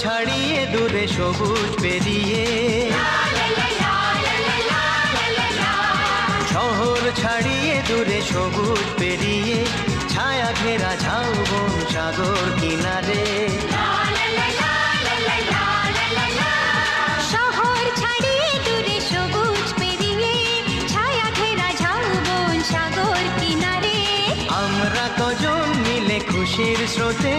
ছাড়িয়ে দূরে সবুজ পেরিয়ে, শহর ছাড়িয়ে দূরে সবুজ পেরিয়ে, ছায়া ঘেরা ঝাউবন সাগর কিনারে। শহর ছাড়িয়ে দূরে সবুজ পেরিয়ে, ছায়া ঘেরা ঝাউবন সাগর কিনারে। আমরা কজন মিলে খুশির স্রোতে